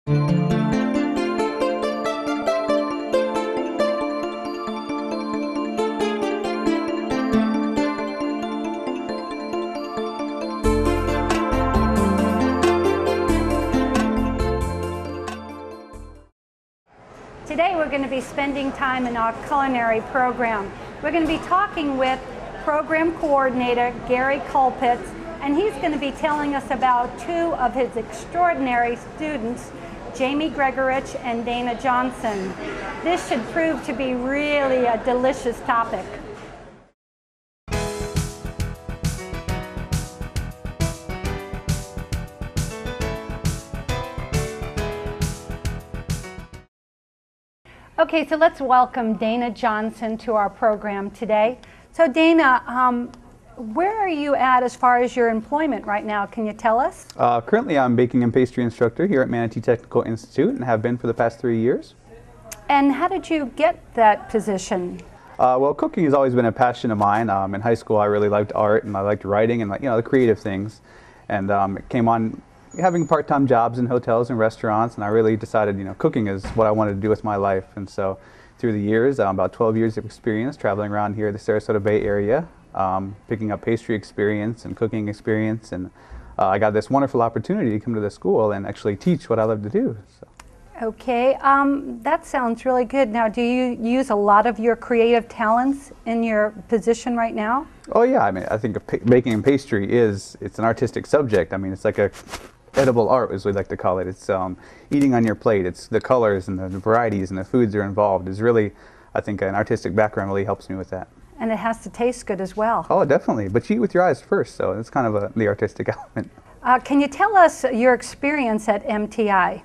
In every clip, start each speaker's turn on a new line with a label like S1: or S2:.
S1: Today we're going to be spending time in our culinary program. We're going to be talking with program coordinator Gary Kulpitz, and he's going to be telling us about two of his extraordinary students, Jamie Gregorich and Dana Johnson. This should prove to be really a delicious topic. Okay, so let's welcome Dana Johnson to our program today. So Dana, where are you at as far as your employment right now? Can you tell us?
S2: Currently I'm baking and pastry instructor here at MTI Technical Institute and have been for the past 3 years.
S1: And how did you get that position?
S2: Well, cooking has always been a passion of mine. In high school I really liked art and I liked writing and the creative things. And it came on having part-time jobs in hotels and restaurants, and I really decided, cooking is what I wanted to do with my life. And so through the years, about 12 years of experience traveling around here, the Sarasota Bay area, picking up pastry experience and cooking experience, and I got this wonderful opportunity to come to the school and actually teach what I love to do. So.
S1: Okay, that sounds really good. Now, do you use a lot of your creative talents in your position right now?
S2: Oh yeah, I think baking and pastry it's an artistic subject. It's like a edible art, as we like to call it. It's eating on your plate. It's the colors and the varieties and the foods that are involved. Is really, I think, an artistic background really helps me with that. And
S1: it has to taste good as well.
S2: Oh, definitely. But you eat with your eyes first, so it's kind of the artistic element.
S1: Can you tell us your experience at MTI?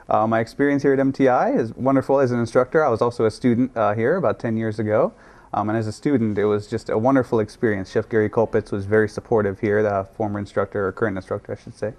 S2: My experience here at MTI is wonderful as an instructor. I was also a student here about 10 years ago. And as a student, it was just a wonderful experience. Chef Gary Kulpitz was very supportive here, the former instructor, or current instructor, I should say.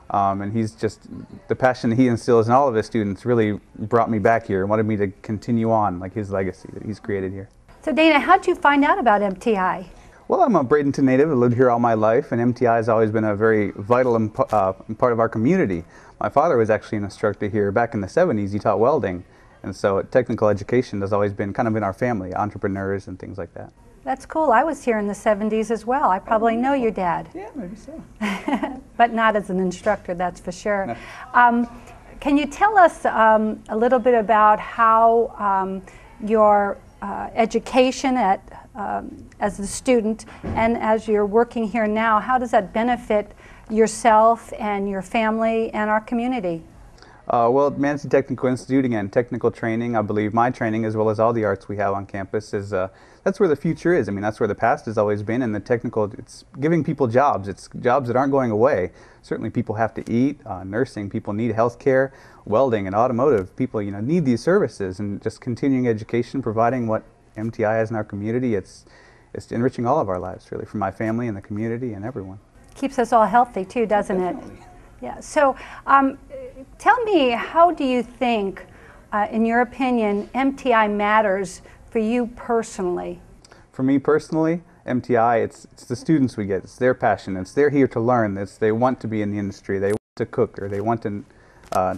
S2: And he's just, the passion that he instills in all of his students really brought me back here and wanted me to continue on like his legacy that he's created here.
S1: So Dana, how did you find out about MTI?
S2: Well, I'm a Bradenton native. I lived here all my life, and MTI has always been a very vital part of our community. My father was actually an instructor here back in the 70s. He taught welding, and so technical education has always been kind of in our family, entrepreneurs and things like that.
S1: That's cool. I was here in the 70s as well. I probably know your dad.
S2: Yeah, maybe so.
S1: But not as an instructor, that's for sure. No. Can you tell us a little bit about how your education as a student and as you're working here now, how does that benefit yourself and your family and our community?
S2: Well, at MTI Technical Institute, again, technical training, I believe my training as well as all the arts we have on campus is, that's where the future is. That's where the past has always been, and the technical, it's giving people jobs. It's jobs that aren't going away. Certainly people have to eat, nursing, people need health care, welding and automotive, people need these services, and just continuing education, providing what MTI has in our community, it's enriching all of our lives, really, for my family and the community and everyone.
S1: Keeps us all healthy too, doesn't it? Yeah, so tell me, how do you think, in your opinion, MTI matters for you personally? For me personally,
S2: MTI, it's the students we get. It's their passion. They're here to learn. They want to be in the industry. They want to cook, or they want to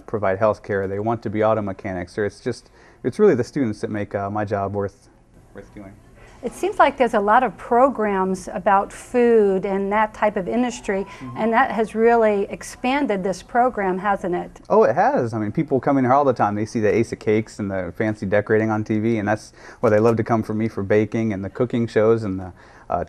S2: provide health care. They want to be auto mechanics. Or it's really the students that make my job worth doing.
S1: It seems like there's a lot of programs about food and that type of industry, and that has really expanded this program, hasn't it?
S2: Oh, it has. People come in here all the time. They see the Ace of Cakes and the fancy decorating on TV, and that's where they love to come for me for baking and the cooking shows and the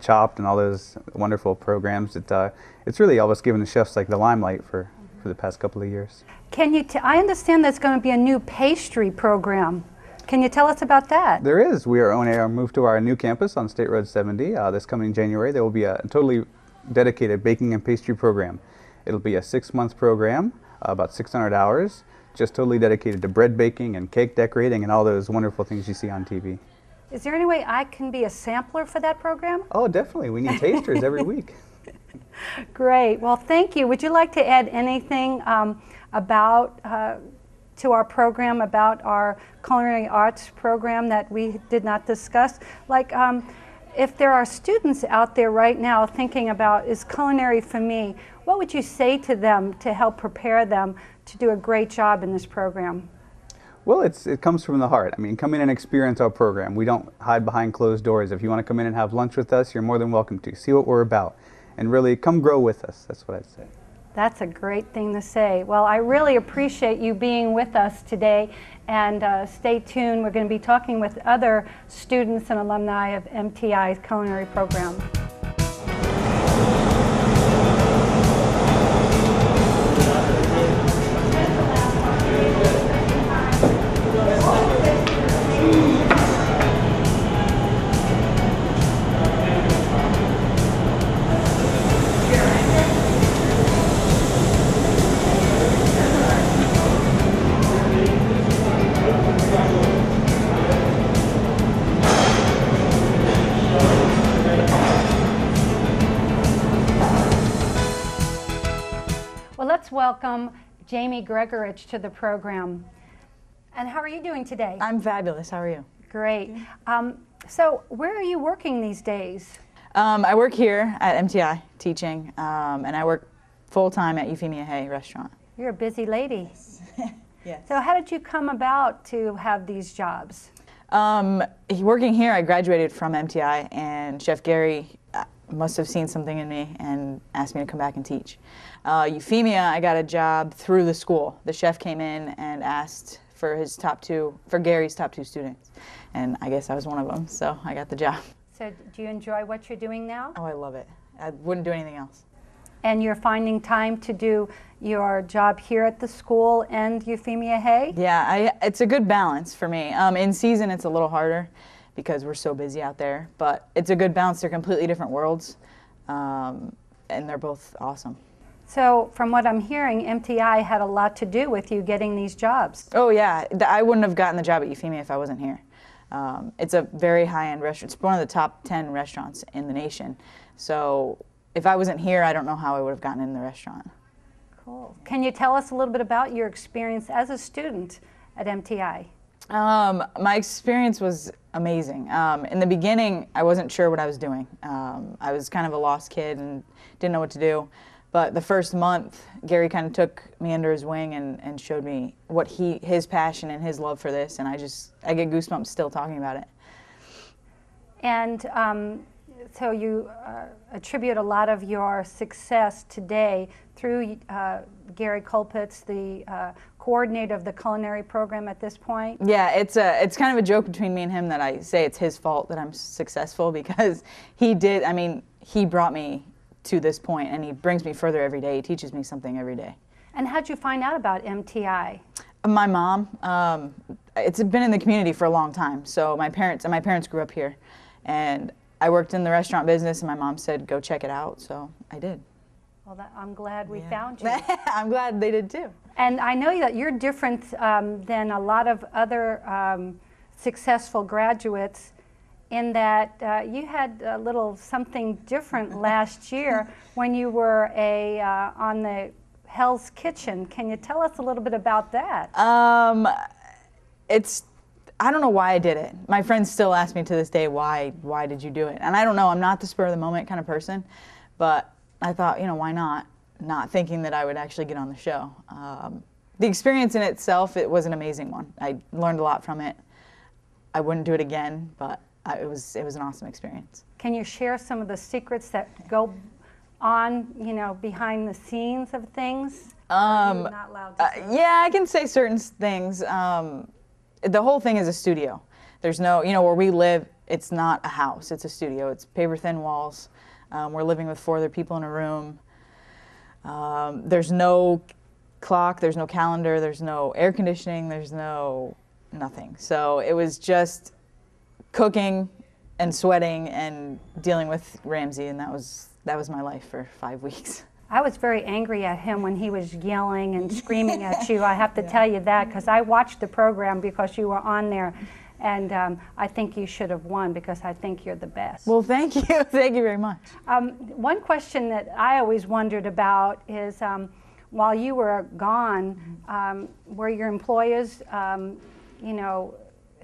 S2: Chopped and all those wonderful programs. It's really almost given the chefs like the limelight for the past couple of years.
S1: I understand there's going to be a new pastry program. Can you tell us about that?
S2: There is. We are on a move to our new campus on State Road 70 this coming January. There will be a totally dedicated baking and pastry program. It'll be a 6-month program, about 600 hours, just totally dedicated to bread baking and cake decorating and all those wonderful things you see on TV.
S1: Is there any way I can be a sampler for that program?
S2: Oh, definitely. We need tasters every week.
S1: Great. Well, thank you. Would you like to add anything to our program, about our culinary arts program that we did not discuss? Like, if there are students out there right now thinking about, is culinary for me, what would you say to them to help prepare them to do a great job in this program?
S2: Well, it comes from the heart. I mean, come in and experience our program. We don't hide behind closed doors. If you want to come in and have lunch with us, you're more than welcome to. See what we're about. And really, come grow with us. That's what I'd say.
S1: That's a great thing to say. Well, I really appreciate you being with us today. And stay tuned. We're going to be talking with other students and alumni of MTI's culinary program. Let's welcome Jamie Gregorich to the program. And how are you doing today?
S3: I'm fabulous. How are you?
S1: Great. So where are you working these days?
S3: I work here at MTI teaching, and I work full-time at Euphemia Hay restaurant.
S1: You're a busy lady.
S3: Yes.
S1: So how did you come about to have these jobs?
S3: Working here, I graduated from MTI, and Chef Gary must have seen something in me and asked me to come back and teach. Euphemia, I got a job through the school. The chef came in and asked for Gary's top two students, and I guess I was one of them, so I got the job.
S1: So do you enjoy what you're doing now?
S3: Oh, I love it. I wouldn't do anything else.
S1: And you're finding time to do your job here at the school and Euphemia Hay?
S3: Yeah, it's a good balance for me. In season, it's a little harder because we're so busy out there, but it's a good balance. They're completely different worlds, and they're both awesome.
S1: So from what I'm hearing, MTI had a lot to do with you getting these jobs.
S3: Oh yeah, I wouldn't have gotten the job at Euphemia if I wasn't here. It's a very high-end restaurant. It's one of the top 10 restaurants in the nation. So if I wasn't here, I don't know how I would have gotten in the restaurant.
S1: Cool. Can you tell us a little bit about your experience as a student at MTI?
S3: My experience was amazing. In the beginning, I wasn't sure what I was doing. I was kind of a lost kid and didn't know what to do. But the first month, Gary kind of took me under his wing and showed me what his passion and his love for this, and I get goosebumps still talking about it.
S1: And so you attribute a lot of your success today through Gary Colpitts, the coordinator of the culinary program at this point?
S3: Yeah, it's kind of a joke between me and him that I say it's his fault that I'm successful, because he brought me to this point, and he brings me further every day. He teaches me something every day.
S1: And how'd you find out about MTI?
S3: My mom. It's been in the community for a long time. So my parents grew up here, and I worked in the restaurant business, and my mom said, go check it out, so I did.
S1: Well, I'm glad we found you.
S3: I'm glad they did too.
S1: And I know that you're different than a lot of other successful graduates in that you had a little something different last year when you were on the Hell's Kitchen. Can you tell us a little bit about that?
S3: I don't know why I did it. My friends still ask me to this day, why did you do it? And I don't know, I'm not the spur of the moment kind of person, but I thought, why not? Not thinking that I would actually get on the show. The experience in itself, it was an amazing one. I learned a lot from it. I wouldn't do it again, but it was an awesome experience.
S1: Can you share some of the secrets that go on, behind the scenes of things? Not allowed to say?
S3: Yeah, I can say certain things. The whole thing is a studio. There's no, where we live, it's not a house, it's a studio. It's paper thin walls. We're living with 4 other people in a room. There's no clock, there's no calendar, there's no air conditioning, there's nothing. So it was just cooking and sweating and dealing with Ramsey, and that was my life for 5 weeks.
S1: I was very angry at him when he was yelling and screaming at you. I have to tell you that, because I watched the program because you were on there, and I think you should have won because I think you're the best.
S3: Well, thank you. Thank you very much.
S1: One question that I always wondered about is, while you were gone, were your employers,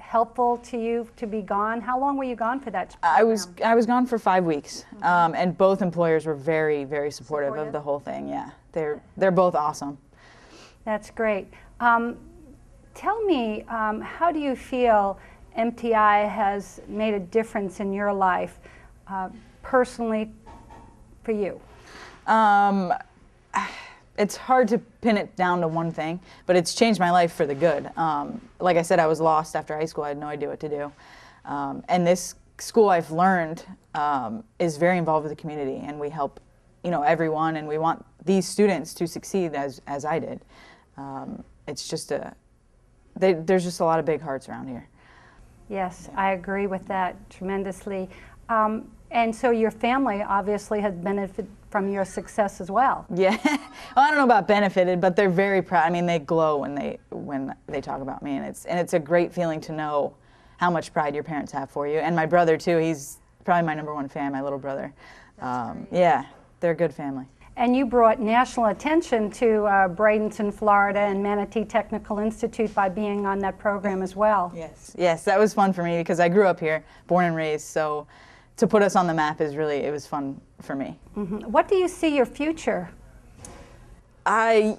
S1: helpful to you to be gone? How long were you gone for that
S3: I
S1: program?
S3: was gone for 5 weeks, and both employers were very, very supportive of the whole thing. Yeah, they're both awesome.
S1: That's great. Tell me, how do you feel MTI has made a difference in your life, personally, for you?
S3: It's hard to pin it down to one thing, but it's changed my life for the good. Like I said, I was lost after high school. I had no idea what to do. And this school, I've learned, is very involved with the community, and we help, everyone, and we want these students to succeed as I did. It's just there's just a lot of big hearts around here.
S1: Yes, I agree with that tremendously. And so your family obviously has benefited from your success as well.
S3: Yeah, well, I don't know about benefited, but they're very proud. I mean, they glow when they talk about me, and it's a great feeling to know how much pride your parents have for you. And my brother too. He's probably my #1 fan. My little brother. Yeah, they're a good family.
S1: And you brought national attention to Bradenton, Florida, and Manatee Technical Institute by being on that program as well.
S3: Yes, that was fun for me because I grew up here, born and raised. So to put us on the map it was fun for me.
S1: Mm-hmm. What do you see your future?
S3: I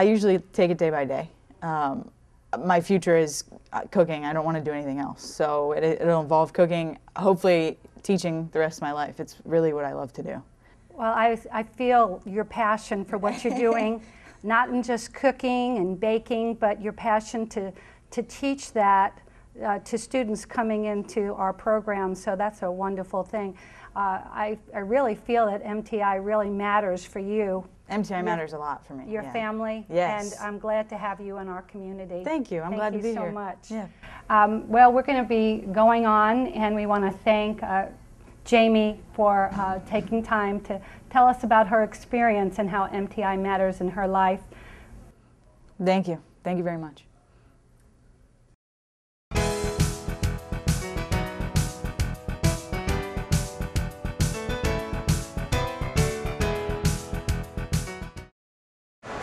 S3: usually take it day by day. My future is cooking. I don't want to do anything else. So it'll involve cooking, hopefully teaching the rest of my life. It's really what I love to do.
S1: Well, I feel your passion for what you're doing, not in just cooking and baking, but your passion to teach that to students coming into our program. So that's a wonderful thing. I really feel that MTI really matters for you.
S3: MTI matters a lot for me.
S1: Your family.
S3: Yes.
S1: And I'm glad to have you in our community.
S3: Thank you. I'm glad to be here.
S1: Thank you so much.
S3: Yeah.
S1: Well, we're going to be going on, and we want to thank Jamie for taking time to tell us about her experience and how MTI matters in her life.
S3: Thank you. Thank you very much.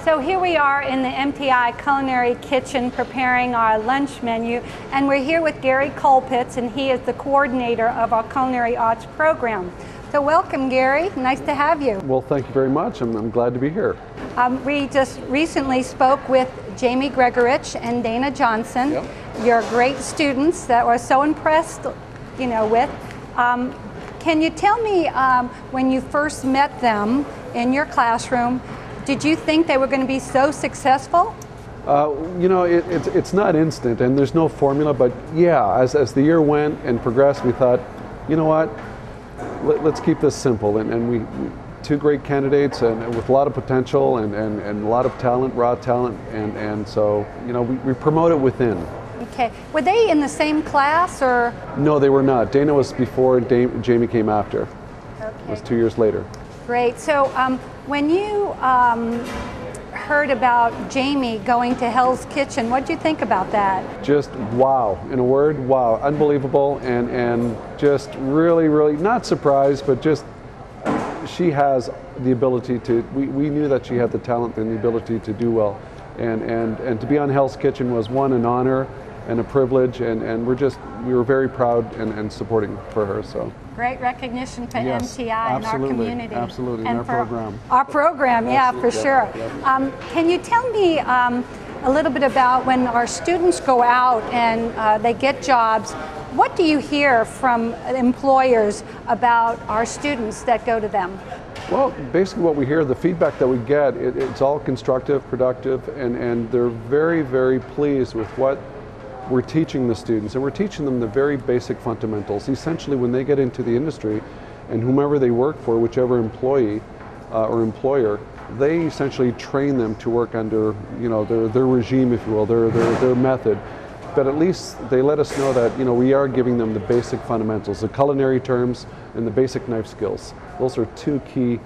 S1: So here we are in the MTI Culinary Kitchen preparing our lunch menu, and we're here with Gary Colpitts, and he is the coordinator of our Culinary Arts program. So welcome, Gary. Nice to have you.
S4: Well, thank you very much. I'm glad to be here.
S1: We just recently spoke with Jamie Gregorich and Dana Johnson.
S4: Yep.
S1: Your great students that were so impressed, with. Can you tell me when you first met them in your classroom, did you think they were going to be so successful?
S4: It's not instant, and there's no formula, but yeah, as the year went and progressed, we thought, you know what, let's keep this simple. And we two great candidates and with a lot of potential and a lot of talent, raw talent, and so, we promote it within.
S1: Okay. Were they in the same class, or? No,
S4: they were not. Dana was before, Jamie came after.
S1: Okay.
S4: It was 2 years later.
S1: Great. So when you heard about Jamie going to Hell's Kitchen, what did you think about that?
S4: Just wow. In a word, wow. Unbelievable, and just really, really not surprised, but just she has the ability to, we knew that she had the talent and the ability to do well. And to be on Hell's Kitchen was an honor and a privilege, and we were very proud and supporting for her. So
S1: great recognition for
S4: yes,
S1: MTI and our community.
S4: Absolutely,
S1: and
S4: our program.
S1: Our program, yeah, for sure. Can you tell me a little bit about when our students go out and they get jobs, what do you hear from employers about our students that go to them?
S4: Well, basically what we hear, the feedback that we get, it's all constructive, productive, and they're very, very pleased with what we're teaching the students. And we're teaching them the very basic fundamentals. Essentially, when they get into the industry, and whomever they work for, whichever employee or employer, they essentially train them to work under, their regime, if you will, their method. But at least they let us know that, we are giving them the basic fundamentals, the culinary terms and the basic knife skills. Those are two key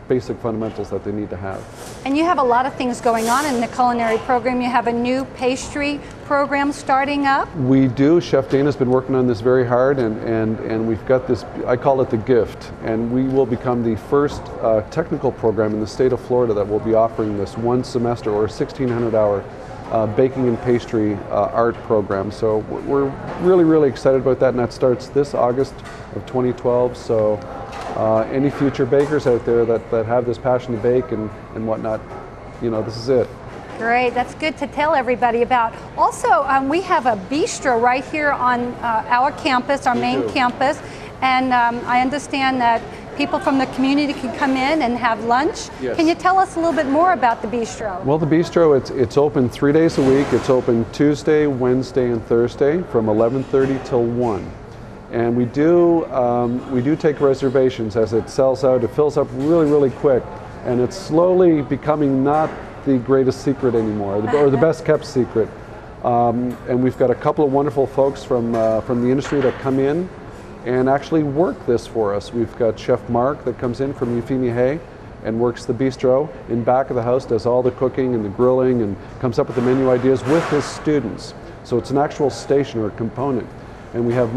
S4: basic fundamentals that they need to have.
S1: And you have a lot of things going on in the culinary program. You have a new pastry program starting up.
S4: We do. Chef Dana's been working on this very hard, and we've got this, I call it the gift, and we will become the first technical program in the state of Florida that will be offering this one semester or 1,600-hour baking and pastry art program. So we're really, really excited about that, and that starts this August of 2012. So any future bakers out there that have this passion to bake and whatnot, you know, this is it.
S1: Great, that's good to tell everybody about. Also, we have a bistro right here on our campus, our main campus, and I understand that people from the community can come in and have lunch.
S4: Yes.
S1: Can you tell us a little bit more about the bistro?
S4: Well, the bistro, it's open 3 days a week. It's open Tuesday, Wednesday, and Thursday from 11:30 till 1. And we do take reservations as it sells out. It fills up really, really quick, and it's slowly becoming not the greatest secret anymore, or the best kept secret. And we've got a couple of wonderful folks from the industry that come in and actually work this for us. We've got Chef Mark that comes in from Euphemia Hay and works the bistro in back of the house, does all the cooking and the grilling, and comes up with the menu ideas with his students. So it's an actual station or a component. And we have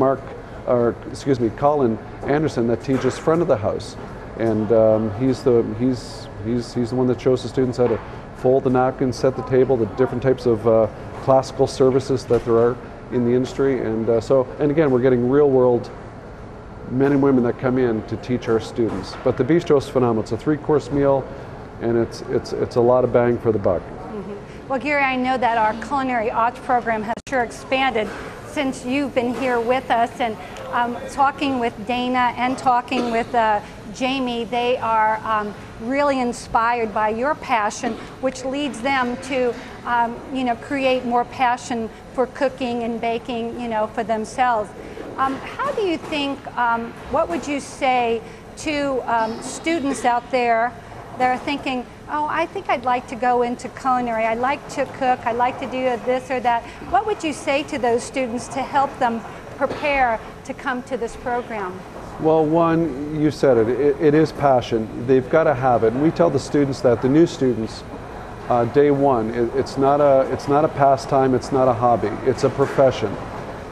S4: Colin Anderson that teaches front of the house, and he's the one that shows the students how to fold the napkins, set the table, the different types of classical services that there are in the industry. And and again, we're getting real world men and women that come in to teach our students. But the bistro is phenomenal. It's a 3-course meal, and it's a lot of bang for the buck.
S1: Mm-hmm. Well, Gary, I know that our culinary arts program has sure expanded since you've been here with us, and talking with Dana and talking with Jamie, they are really inspired by your passion, which leads them to create more passion for cooking and baking, for themselves. How do you think, what would you say to students out there that are thinking, oh, I think I'd like to go into culinary, I like to cook, I like to do this or that? What would you say to those students to help them prepare to come to this program?
S4: Well, one, you said it, it is passion. They've got to have it. And we tell the students that, the new students, day one, it's not a pastime, it's not a hobby, it's a profession.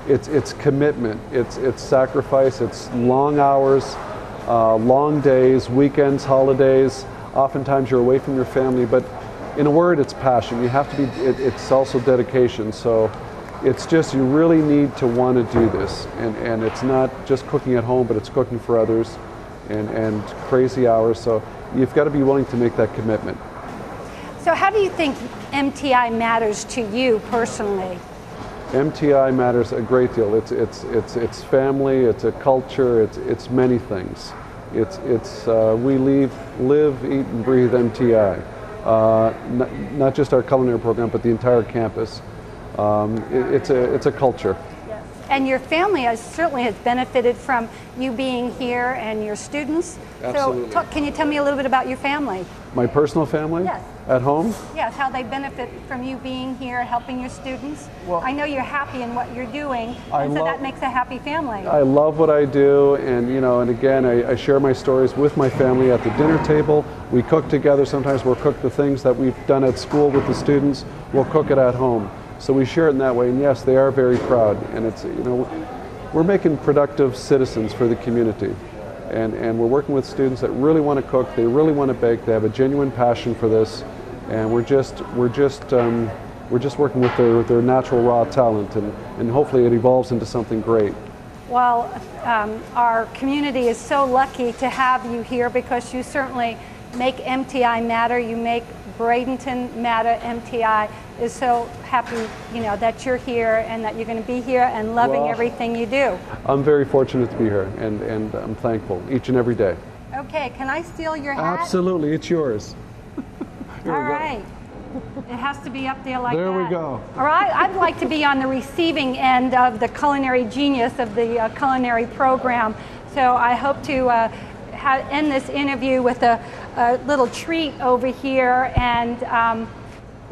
S4: It's commitment, it's sacrifice, it's long hours, long days, weekends, holidays. Oftentimes you're away from your family, but in a word, it's passion. You have to be, it's also dedication. So it's just, you really need to want to do this. And it's not just cooking at home, but it's cooking for others and crazy hours. So you've got to be willing to make that commitment.
S1: So how do you think MTI matters to you personally?
S4: MTI matters a great deal. It's family, it's a culture, it's many things. We live, eat, and breathe MTI. Not just our culinary program, but the entire campus. It's a culture.
S1: Yes. And your family certainly has benefited from you being here and your students.
S4: Absolutely.
S1: So can you tell me a little bit about your family?
S4: My personal family?
S1: Yes.
S4: At home?
S1: Yes, how they benefit from you being here, helping your students.
S4: Well,
S1: I know you're happy in what you're doing, and so that makes a happy family.
S4: I love what I do, and and again, I share my stories with my family at the dinner table. We cook together. Sometimes we'll cook the things that we've done at school with the students. We'll cook it at home. So we share it in that way, and yes, they are very proud. And it's, we're making productive citizens for the community. And we're working with students that really want to cook, they really want to bake, they have a genuine passion for this, and we're just working with their natural raw talent, and hopefully it evolves into something great.
S1: Well, our community is so lucky to have you here, because you certainly make MTI matter. You make Bradenton matter. MTI is so happy, that you're here and that you're going to be here and loving everything you do.
S4: I'm very fortunate to be here, and I'm thankful each and every day.
S1: Okay, can I steal your hat?
S4: Absolutely, it's yours.
S1: All right. It has to be up there like that.
S4: There we go.
S1: All right, I'd like to be on the receiving end of the culinary genius of the culinary program. So I hope to end this interview with a little treat over here and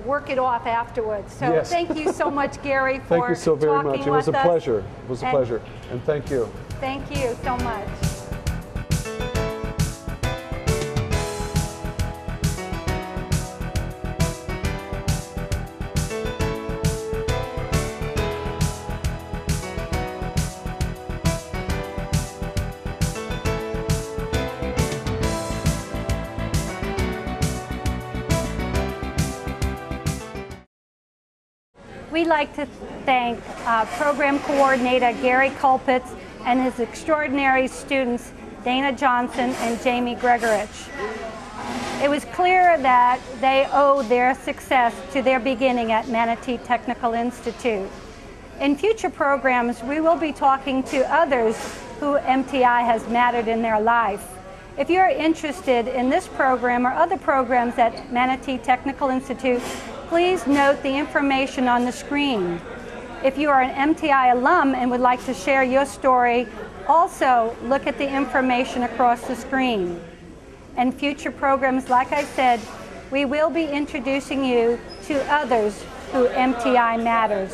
S1: work it off afterwards. So
S4: yes.
S1: Thank you so much, Gary, for
S4: Thank you so very much. It was a pleasure. It was a pleasure. And thank you.
S1: Thank you so much. we'd like to thank Program Coordinator Gary Kulpitz and his extraordinary students, Dana Johnson and Jamie Gregorich. It was clear that they owe their success to their beginning at Manatee Technical Institute. In future programs, we will be talking to others who MTI has mattered in their life. If you're interested in this program or other programs at Manatee Technical Institute, please note the information on the screen. If you are an MTI alum and would like to share your story, also look at the information across the screen. In future programs, like I said, we will be introducing you to others who MTI matters.